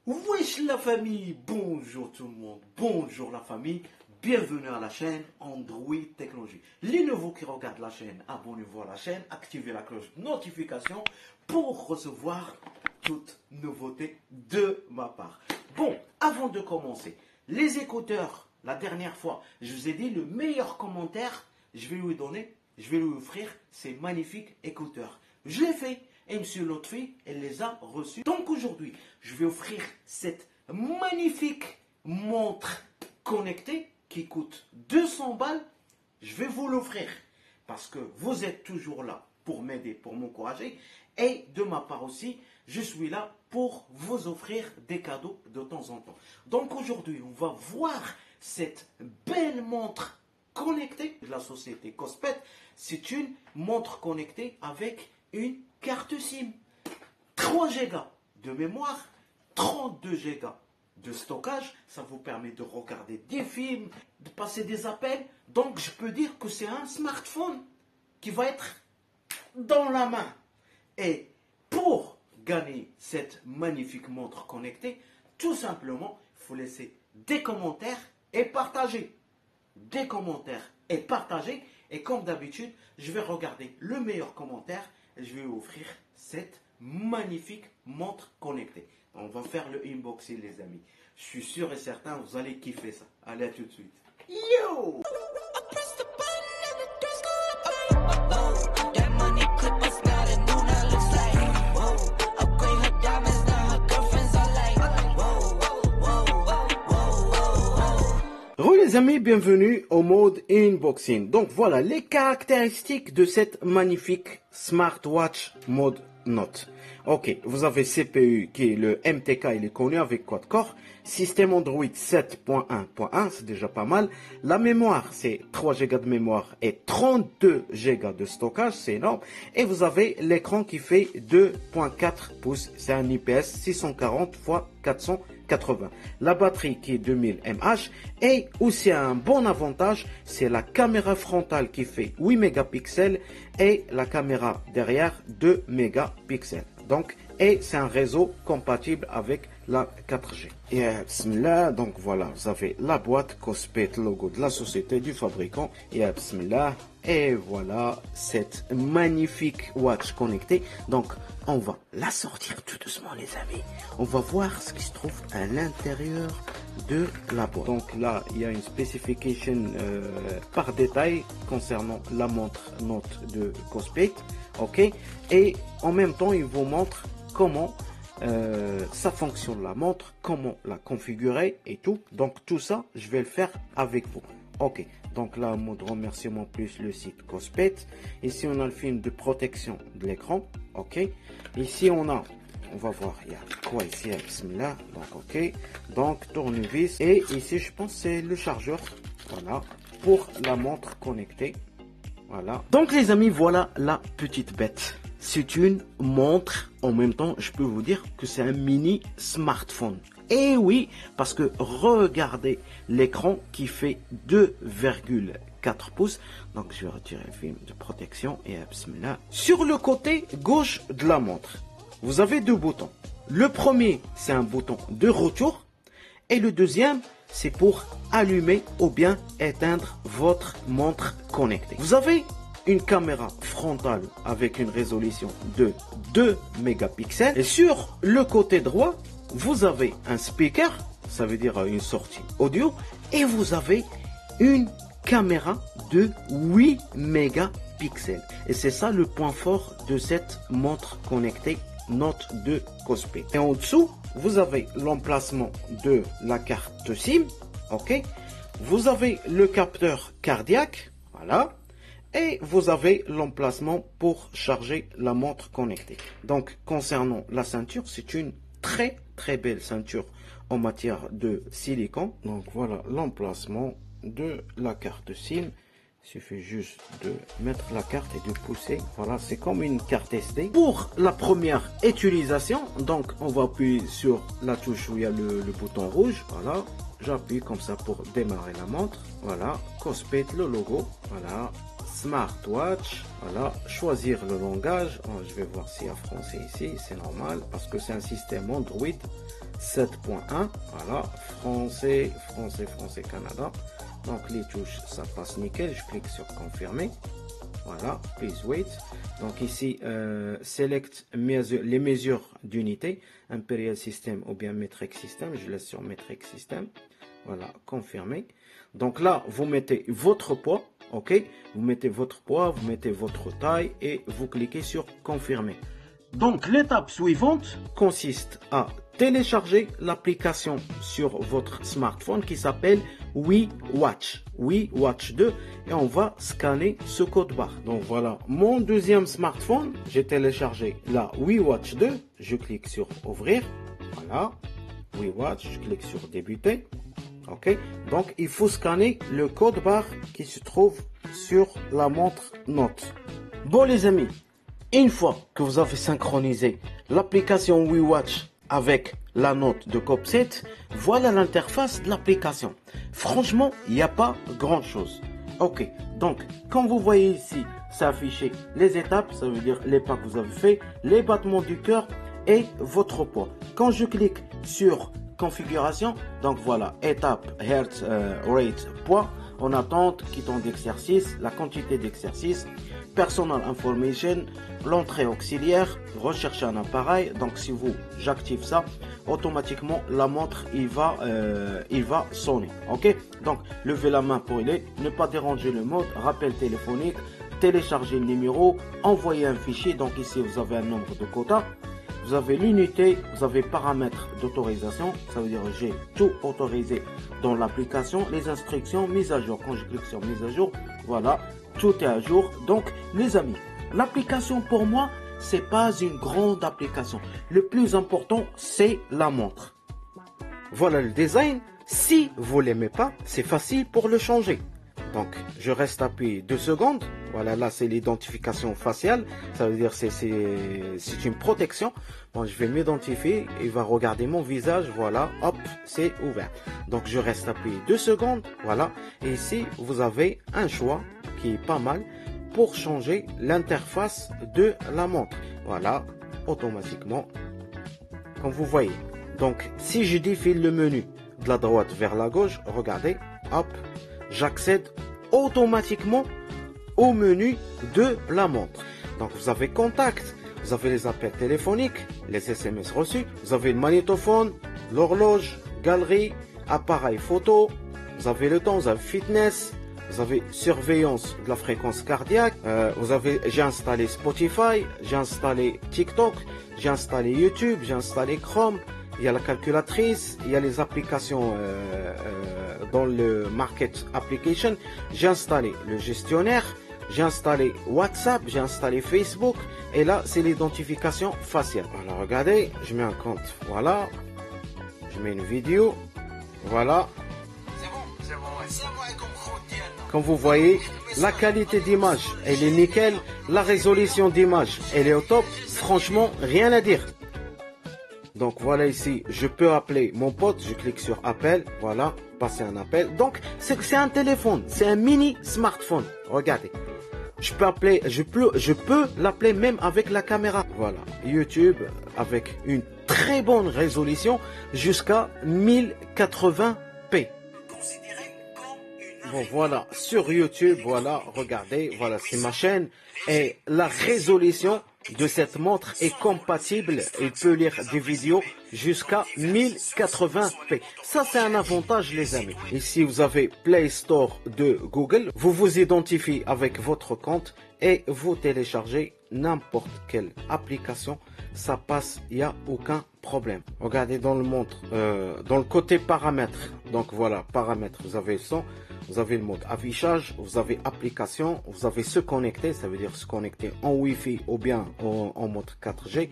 Wesh la famille, bonjour tout le monde, bonjour la famille, bienvenue à la chaîne Android Technologie. Les nouveaux qui regardent la chaîne, abonnez-vous à la chaîne, activez la cloche de notification pour recevoir toute nouveauté de ma part. Bon, avant de commencer, les écouteurs, la dernière fois, je vous ai dit le meilleur commentaire, je vais lui offrir ces magnifiques écouteurs. Je l'ai fait. Et M. Lotfi, elle les a reçus. Donc aujourd'hui, je vais offrir cette magnifique montre connectée qui coûte 200 balles. Je vais vous l'offrir parce que vous êtes toujours là pour m'aider, pour m'encourager. Et de ma part aussi, je suis là pour vous offrir des cadeaux de temps en temps. Donc aujourd'hui, on va voir cette belle montre connectée de la société Cospet. C'est une montre connectée avec une carte SIM, 3 Go de mémoire, 32 Go de stockage. Ça vous permet de regarder des films, de passer des appels. Donc je peux dire que c'est un smartphone qui va être dans la main. Et pour gagner cette magnifique montre connectée, tout simplement, il faut laisser des commentaires et partager. Des commentaires et partager. Et comme d'habitude, je vais regarder le meilleur commentaire et je vais vous offrir cette magnifique montre connectée. On va faire le unboxing les amis. Je suis sûr et certain vous allez kiffer ça. Allez, à tout de suite. Yo! Les amis, bienvenue au mode unboxing. Donc voilà les caractéristiques de cette magnifique smartwatch mode Note. Ok, vous avez CPU qui est le MTK, il est connu avec quad-core. Système Android 7.1.1, c'est déjà pas mal. La mémoire, c'est 3 Go de mémoire et 32 Go de stockage, c'est énorme. Et vous avez l'écran qui fait 2.4 pouces, c'est un IPS 640 x 480. La batterie qui est 2000 mAh et aussi un bon avantage, c'est la caméra frontale qui fait 8 mégapixels et la caméra derrière 2 mégapixels. Donc, et c'est un réseau compatible avec la 4G. Et bismillah, donc voilà, vous avez la boîte Cospet, logo de la société, du fabricant. Et bismillah, et voilà cette magnifique watch connectée. Donc, on va la sortir tout doucement les amis. On va voir ce qui se trouve à l'intérieur de la boîte. Donc là, il y a une spécification par détail concernant la montre Note de Cospet. Ok, et en même temps, il vous montre comment ça fonctionne la montre, comment la configurer et tout. Donc tout ça, je vais le faire avec vous. Ok, donc là, mode remerciement plus le site Cospet. Ici, on a le film de protection de l'écran. Ok, ici, on va voir, il y a quoi ici, bismillah. Donc ok, donc tournevis. Et ici, je pense c'est le chargeur. Voilà, pour la montre connectée. Voilà. Donc les amis, voilà la petite bête. C'est une montre. En même temps, je peux vous dire que c'est un mini smartphone. Et oui, parce que regardez l'écran qui fait 2,4 pouces. Donc je vais retirer le film de protection et bismillah. Sur le côté gauche de la montre, vous avez deux boutons. Le premier, c'est un bouton de retour. Et le deuxième, c'est pour allumer ou bien éteindre votre montre connectée. Vous avez une caméra frontale avec une résolution de 2 mégapixels. Et sur le côté droit, vous avez un speaker, ça veut dire une sortie audio. Et vous avez une caméra de 8 mégapixels. Et c'est ça le point fort de cette montre connectée Note de Cospet. Et en dessous, vous avez l'emplacement de la carte SIM. Ok, vous avez le capteur cardiaque, voilà, et vous avez l'emplacement pour charger la montre connectée. Donc, concernant la ceinture, c'est une très belle ceinture en matière de silicone. Donc, voilà l'emplacement de la carte SIM. Il suffit juste de mettre la carte et de pousser. Voilà, c'est comme une carte SD. Pour la première utilisation, donc on va appuyer sur la touche où il y a le bouton rouge. Voilà, j'appuie comme ça pour démarrer la montre. Voilà, Cospet, le logo. Voilà, smartwatch. Voilà, choisir le langage. Je vais voir s'il y a français ici. C'est normal parce que c'est un système Android 7.1. Voilà, français, Canada. Donc les touches, ça passe nickel. Je clique sur confirmer. Voilà, please wait. Donc ici, select les mesures d'unité, Imperial System ou bien Metric System. Je laisse sur Metric System. Voilà, confirmer. Donc là, vous mettez votre poids, ok? Vous mettez votre poids, vous mettez votre taille et vous cliquez sur confirmer. Donc l'étape suivante consiste à télécharger l'application sur votre smartphone qui s'appelle WeWatch 2 et on va scanner ce code barre. Donc voilà mon deuxième smartphone, j'ai téléchargé la WeWatch 2, je clique sur ouvrir, voilà, WeWatch, je clique sur débuter, ok, donc il faut scanner le code barre qui se trouve sur la montre Note. Bon les amis, une fois que vous avez synchronisé l'application WeWatch avec la note de Copset, voilà l'interface de l'application. Franchement, il n'y a pas grand chose. Ok, donc comme vous voyez ici, c'est affiché les étapes, ça veut dire les pas que vous avez fait, les battements du cœur et votre poids. Quand je clique sur configuration, donc voilà, étape, hertz, rate, poids, en attente, quittant d'exercice, la quantité d'exercice, personal information, l'entrée auxiliaire, rechercher un appareil. Donc si j'active ça, automatiquement la montre il va sonner. Ok, donc levez la main pour ne pas déranger le mode, rappel téléphonique, télécharger le numéro, envoyer un fichier. Donc ici vous avez un nombre de quotas, vous avez l'unité, vous avez paramètres d'autorisation, ça veut dire j'ai tout autorisé dans l'application, les instructions, mise à jour. Quand je clique sur mise à jour, voilà, tout est à jour. Donc les amis, l'application pour moi c'est pas une grande application, le plus important c'est la montre. Voilà le design. Si vous l'aimez pas, c'est facile pour le changer. Donc je reste appuyé 2 secondes. Voilà, là c'est l'identification faciale, ça veut dire c'est une protection. Bon, je vais m'identifier, il va regarder mon visage, voilà, hop, c'est ouvert. Donc je reste appuyé 2 secondes, voilà. Et ici vous avez un choix qui est pas mal pour changer l'interface de la montre. Voilà, automatiquement, comme vous voyez. Donc si je défile le menu de la droite vers la gauche, regardez, hop, j'accède automatiquement au menu de la montre. Donc vous avez contact, vous avez les appels téléphoniques, les SMS reçus, vous avez le magnétophone, l'horloge, galerie, appareil photo, vous avez le temps, vous avez fitness, vous avez surveillance de la fréquence cardiaque, j'ai installé Spotify, j'ai installé TikTok, j'ai installé YouTube, j'ai installé Chrome. Il y a la calculatrice, il y a les applications dans le Market Application. J'ai installé le gestionnaire, j'ai installé WhatsApp, j'ai installé Facebook. Et là, c'est l'identification faciale. Alors, regardez, je mets un compte. Voilà. Je mets une vidéo. Voilà. Comme vous voyez, la qualité d'image, elle est nickel. La résolution d'image, elle est au top. Franchement, rien à dire. Donc voilà ici, je peux appeler mon pote, je clique sur appel, voilà, passer un appel. Donc c'est un téléphone, c'est un mini smartphone. Regardez, je peux l'appeler même avec la caméra. Voilà, YouTube avec une très bonne résolution jusqu'à 1080p. Bon voilà, sur YouTube, voilà, regardez, voilà, c'est ma chaîne et la résolution de cette montre est compatible, il peut lire des vidéos jusqu'à 1080p. Ça c'est un avantage les amis. Ici vous avez Play Store de Google, vous vous identifiez avec votre compte et vous téléchargez n'importe quelle application, ça passe, il n'y a aucun problème. Regardez dans le montre, dans le côté paramètres, donc voilà, paramètres, vous avez le son, vous avez le mode affichage, vous avez application, vous avez se connecter, ça veut dire se connecter en Wi-Fi ou bien en mode 4G.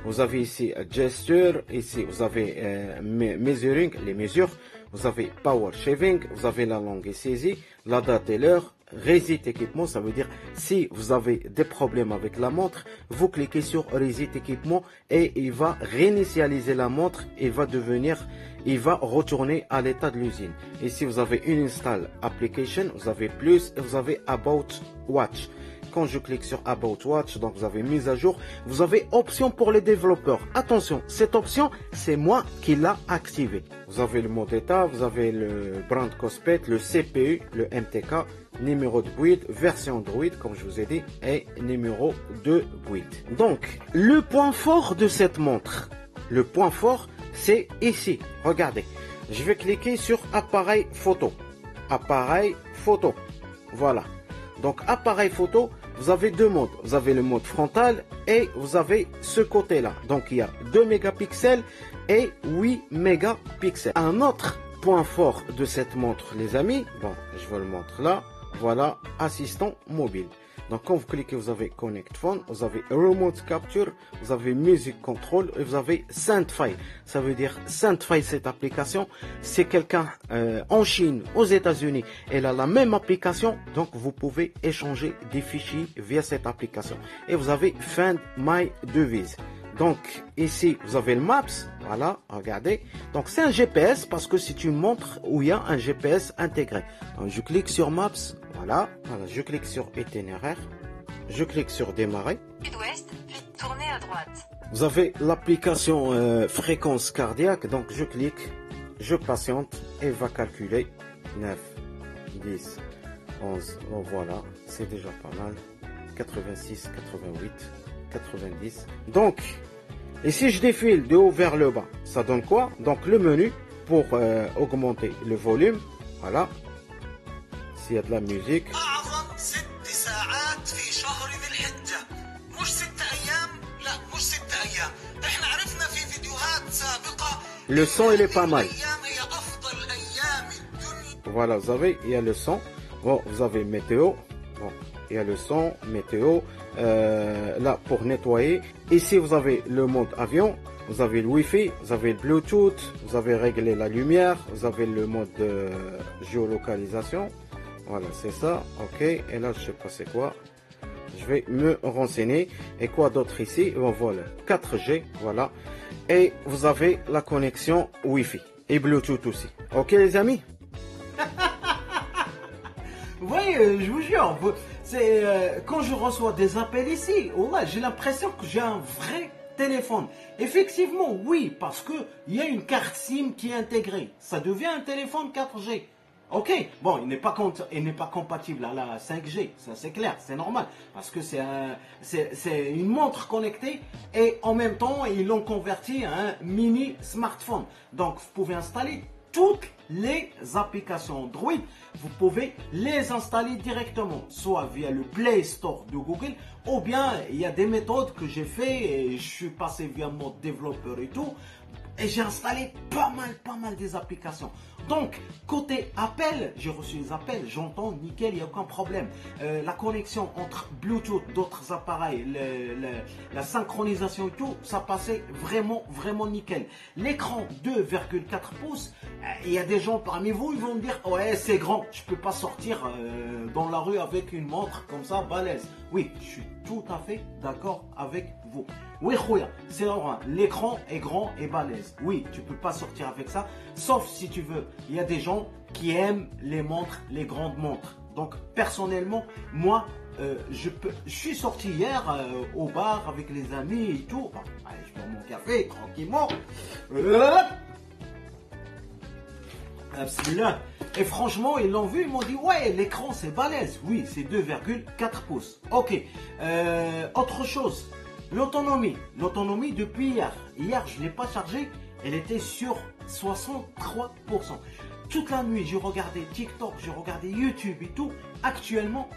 Vous avez ici gesture, ici vous avez measuring, les mesures, vous avez power shaving, vous avez la langue saisie, la date et l'heure, reset équipement, ça veut dire si vous avez des problèmes avec la montre, vous cliquez sur reset équipement et il va réinitialiser la montre et il va retourner à l'état de l'usine. Ici vous avez une install application, vous avez plus et vous avez about watch. Quand je clique sur About Watch, donc vous avez mise à jour, vous avez option pour les développeurs. Attention, cette option, c'est moi qui l'ai activée. Vous avez le mode état, vous avez le brand Cospet, le CPU, le MTK, numéro de build, version Android, comme je vous ai dit, et numéro de build. Donc, le point fort de cette montre, le point fort, c'est ici. Regardez, je vais cliquer sur appareil photo. Appareil photo. Voilà. Donc, appareil photo, vous avez deux modes. Vous avez le mode frontal et vous avez ce côté-là. Donc, il y a 2 mégapixels et 8 mégapixels. Un autre point fort de cette montre, les amis, bon, je vous le montre là. Voilà, assistant mobile. Donc, quand vous cliquez, vous avez Connect Phone, vous avez Remote Capture, vous avez Music Control et vous avez SendFile. Ça veut dire SendFile, cette application, c'est quelqu'un en Chine, aux États-Unis. Elle a la même application, donc vous pouvez échanger des fichiers via cette application. Et vous avez Find My Device. Donc, ici, vous avez le Maps. Voilà, regardez. Donc, c'est un GPS parce que c'est une montre où il y a un GPS intégré. Donc, je clique sur Maps. Voilà, je clique sur Itinéraire. Je clique sur Démarrer. Sud-ouest, puis tournez à droite. Vous avez l'application Fréquence cardiaque. Donc, je clique, je patiente et va calculer 9, 10, 11. Bon, voilà, c'est déjà pas mal. 86, 88, 90. Donc, et si je défile de haut vers le bas, ça donne quoi? Donc, le menu pour augmenter le volume. Voilà. S'il y a de la musique. Le son, il est pas mal. Voilà, vous avez, il y a le son. Bon, vous avez météo. Bon, il y a le son, météo. Là, pour nettoyer. Ici, vous avez le mode avion. Vous avez le Wi-Fi, vous avez le Bluetooth, vous avez réglé la lumière, vous avez le mode de géolocalisation. Voilà, c'est ça. Ok. Et là, je sais pas c'est quoi. Je vais me renseigner. Et quoi d'autre ici? Bon, voilà. 4G. Voilà. Et vous avez la connexion Wi-Fi. Et Bluetooth aussi. Ok, les amis? Oui, je vous jure. C'est quand je reçois des appels ici. Oh là, j'ai l'impression que j'ai un vrai téléphone. Effectivement, oui. Parce que il y a une carte SIM qui est intégrée. Ça devient un téléphone 4G. Ok, bon, il n'est pas compatible à la 5G, ça c'est clair, c'est normal, parce que c'est une montre connectée et en même temps ils l'ont converti à un mini smartphone. Donc vous pouvez installer toutes les applications Android, vous pouvez les installer directement, soit via le Play Store de Google, ou bien il y a des méthodes que j'ai fait et je suis passé via mon développeur et tout. Et j'ai installé pas mal des applications. Donc, côté appel, j'ai reçu les appels, j'entends nickel, il n'y a aucun problème. La connexion entre Bluetooth, d'autres appareils, la synchronisation et tout, ça passait vraiment nickel. L'écran 2,4 pouces, il y a des gens parmi vous, ils vont me dire, ouais, c'est grand, je peux pas sortir dans la rue avec une montre comme ça, balèze. Oui, je suis tout à fait d'accord avec vous. Oui, Khouya, c'est normal. L'écran est grand et balèze. Oui, tu peux pas sortir avec ça, sauf si tu veux. Il y a des gens qui aiment les montres, les grandes montres. Donc, personnellement, moi, je suis sorti hier au bar avec les amis et tout. Enfin, allez, je prends mon café tranquillement. Et franchement, ils l'ont vu, ils m'ont dit, ouais, l'écran c'est balèze. Oui, c'est 2,4 pouces. Ok. Autre chose, l'autonomie. L'autonomie depuis hier. Hier, je ne l'ai pas chargée. Elle était sur 63%. Toute la nuit, je regardais TikTok, je regardais YouTube et tout. Actuellement,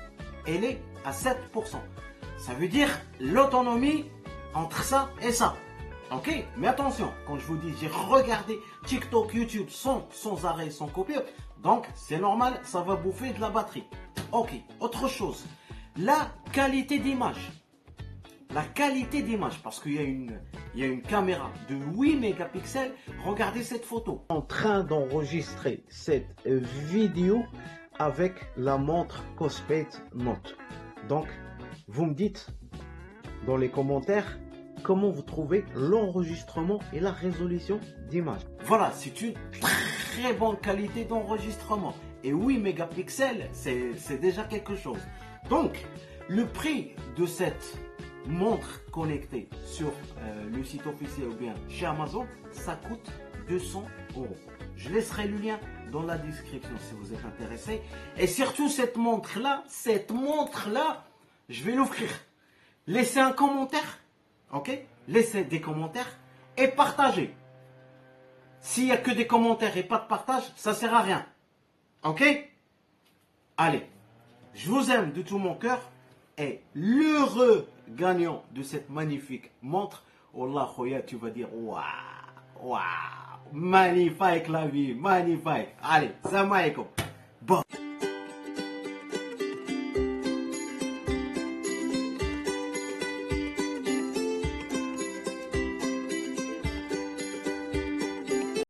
elle est à 7%. Ça veut dire l'autonomie entre ça et ça. Ok, mais attention, quand je vous dis j'ai regardé TikTok, YouTube sans arrêt, sans coupure, donc c'est normal, ça va bouffer de la batterie. Ok, autre chose, la qualité d'image. La qualité d'image, parce qu'il y a une caméra de 8 mégapixels. Regardez cette photo. En train d'enregistrer cette vidéo avec la montre Cospet Note. Donc, vous me dites dans les commentaires comment vous trouvez l'enregistrement et la résolution d'image. Voilà, c'est une très bonne qualité d'enregistrement. Et 8 mégapixels, c'est déjà quelque chose. Donc, Le prix de cette montre connectée sur le site officiel ou bien chez Amazon, ça coûte 200 euros. Je laisserai le lien dans la description si vous êtes intéressé. Et surtout cette montre-là, je vais l'offrir. Laissez un commentaire, ok? Laissez des commentaires et partagez. S'il n'y a que des commentaires et pas de partage, ça ne sert à rien. Ok? Allez, je vous aime de tout mon cœur. Et l'heureux gagnant de cette magnifique montre, Wallah khoya, tu vas dire waouh, waouh, magnifique la vie, magnifique. Allez, salam alaikum. Bon.